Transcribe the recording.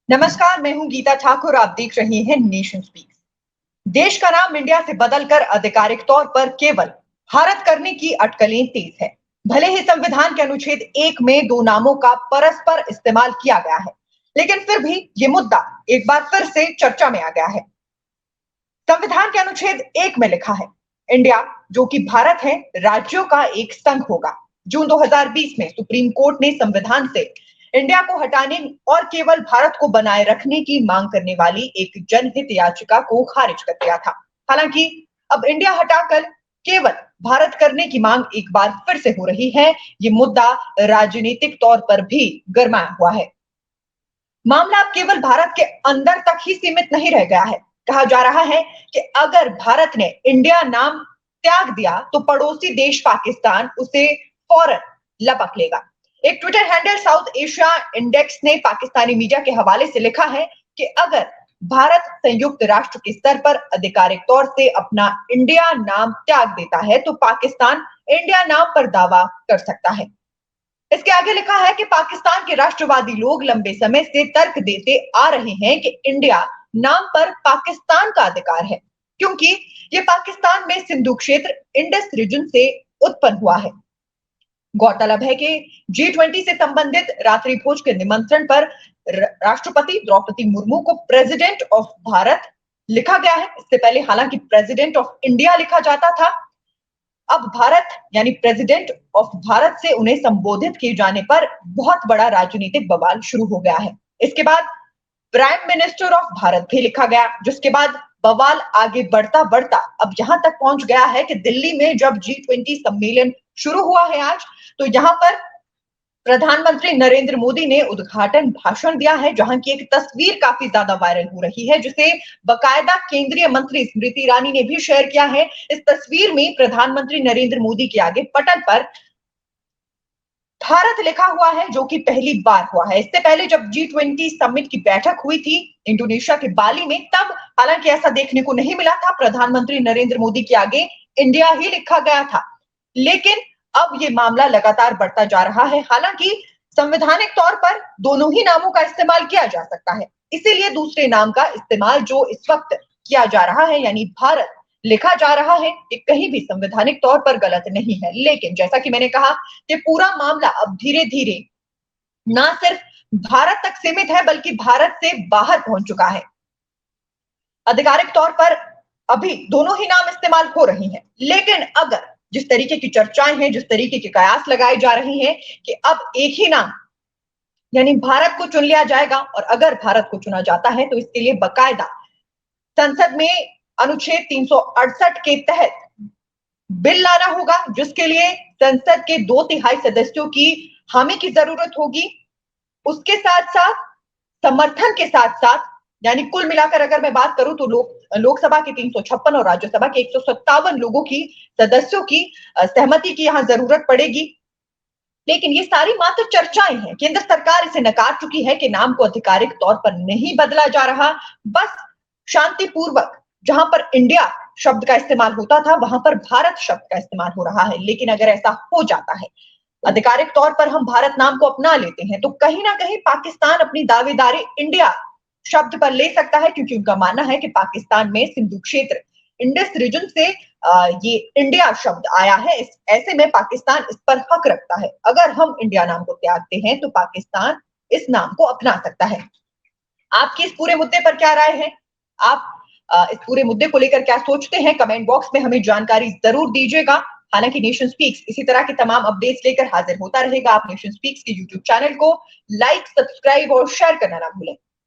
नमस्कार, मैं हूं गीता ठाकुर। आप देख रहे हैं नेशन स्पीक्स। देश का नाम इंडिया से बदलकर आधिकारिक तौर पर केवल भारत करने की अटकलें तेज है। भले ही संविधान के अनुच्छेद 1 में दो नामों का परस्पर इस्तेमाल किया गया है, लेकिन फिर भी ये मुद्दा एक बार फिर से चर्चा में आ गया है। संविधान के अनुच्छेद 1 में लिखा है, इंडिया जो कि भारत है, राज्यों का एक संघ होगा। जून 2020 में सुप्रीम कोर्ट ने संविधान से इंडिया को हटाने और केवल भारत को बनाए रखने की मांग करने वाली एक जनहित याचिका को खारिज कर दिया था। हालांकि अब इंडिया हटाकर केवल भारत करने की मांग एक बार फिर से हो रही है। ये मुद्दा राजनीतिक तौर पर भी गरमाया हुआ है। मामला अब केवल भारत के अंदर तक ही सीमित नहीं रह गया है। कहा जा रहा है कि अगर भारत ने इंडिया नाम त्याग दिया तो पड़ोसी देश पाकिस्तान उसे फौरन लपक लेगा। एक Twitter handle south Asia index ने पाकिस्तानी मीडिया के हवाले से लिखा है कि अगर भारत संयुक्त राष्ट्र के स्तर पर आधिकारिक तौर से अपना इंडिया नाम त्याग देता है तो पाकिस्तान इंडिया नाम पर दावा कर सकता है। इसके आगे लिखा है कि पाकिस्तान के राष्ट्रवादी लोग लंबे समय से तर्क देते आ रहे हैं कि इंडिया नाम पर पाकिस्तान का अधिकार है, क्योंकि ये पाकिस्तान में सिंधु क्षेत्र इंडस रीजन से उत्पन्न हुआ है। गौरतलब है कि G20 से संबंधित रात्रि भोज के निमंत्रण पर राष्ट्रपति द्रौपदी मुर्मू को प्रेसिडेंट ऑफ भारत लिखा गया है। इससे पहले हालांकि प्रेसिडेंट ऑफ इंडिया लिखा जाता था। अब भारत यानी प्रेसिडेंट ऑफ भारत से उन्हें संबोधित किए जाने पर बहुत बड़ा राजनीतिक बवाल शुरू हो गया है। इसके बाद प्राइम मिनिस्टर ऑफ भारत भी लिखा गया, जिसके बाद बवाल आगे बढ़ता बढ़ता अब यहां तक पहुंच गया है कि दिल्ली में जब G20 सम्मेलन शुरू हुआ है आज, तो यहां पर प्रधानमंत्री नरेंद्र मोदी ने उद्घाटन भाषण दिया है, जहां की एक तस्वीर काफी ज्यादा वायरल हो रही है, जिसे बाकायदा केंद्रीय मंत्री स्मृति ईरानी ने भी शेयर किया है। इस तस्वीर में प्रधानमंत्री नरेंद्र मोदी के आगे पटल पर भारत लिखा हुआ है, जो कि पहली बार हुआ है। इससे पहले जब G20 समिट की बैठक हुई थी इंडोनेशिया के बाली में, तब हालांकि ऐसा देखने को नहीं मिला था। प्रधानमंत्री नरेंद्र मोदी के आगे इंडिया ही लिखा गया था, लेकिन अब ये मामला लगातार बढ़ता जा रहा है। हालांकि संवैधानिक तौर पर दोनों ही नामों का इस्तेमाल किया जा सकता है, इसीलिए दूसरे नाम का इस्तेमाल जो इस वक्त किया जा रहा है यानी भारत लिखा जा रहा है, ये कहीं भी संवैधानिक तौर पर गलत नहीं है। लेकिन जैसा कि मैंने कहा कि पूरा मामला अब धीरे धीरे ना सिर्फ भारत तक सीमित है, बल्कि भारत से बाहर पहुंच चुका है। आधिकारिक तौर पर अभी दोनों ही नाम इस्तेमाल हो रही हैं, लेकिन अगर जिस तरीके की चर्चाएं हैं, जिस तरीके के कयास लगाए जा रहे हैं कि अब एक ही नाम यानी भारत को चुन लिया जाएगा, और अगर भारत को चुना जाता है तो इसके लिए बाकायदा संसद में अनुच्छेद 368 के तहत बिल लाना होगा, जिसके लिए संसद के 2/3 सदस्यों की हामी की जरूरत होगी। उसके साथ साथ समर्थन के साथ साथ यानी कुल मिलाकर अगर मैं बात करूं तो लोकसभा के 356 और राज्यसभा के 157 लोगों की सदस्यों की सहमति की यहां जरूरत पड़ेगी। लेकिन ये सारी मात्र चर्चाएं हैं। केंद्र सरकार इसे नकार चुकी है कि नाम को आधिकारिक तौर पर नहीं बदला जा रहा, बस शांतिपूर्वक जहां पर इंडिया शब्द का इस्तेमाल होता था वहां पर भारत शब्द का इस्तेमाल हो रहा है। लेकिन अगर ऐसा हो जाता है, आधिकारिक तौर पर हम भारत नाम को अपना लेते हैं, तो कहीं ना कहीं पाकिस्तान अपनी दावेदारी इंडिया शब्द पर ले सकता है, क्योंकि उनका मानना है कि पाकिस्तान में सिंधु क्षेत्र इंडस रीजन से ये इंडिया शब्द आया है। ऐसे में पाकिस्तान इस पर हक रखता है। अगर हम इंडिया नाम को त्यागते हैं तो पाकिस्तान इस नाम को अपना सकता है। आपकी इस पूरे मुद्दे पर क्या राय है? आप इस पूरे मुद्दे को लेकर क्या सोचते हैं? कमेंट बॉक्स में हमें जानकारी जरूर दीजिएगा। हालांकि नेशन स्पीक्स इसी तरह के तमाम अपडेट्स लेकर हाजिर होता रहेगा। आप नेशन स्पीक्स के यूट्यूब चैनल को लाइक, सब्सक्राइब और शेयर करना ना भूलें।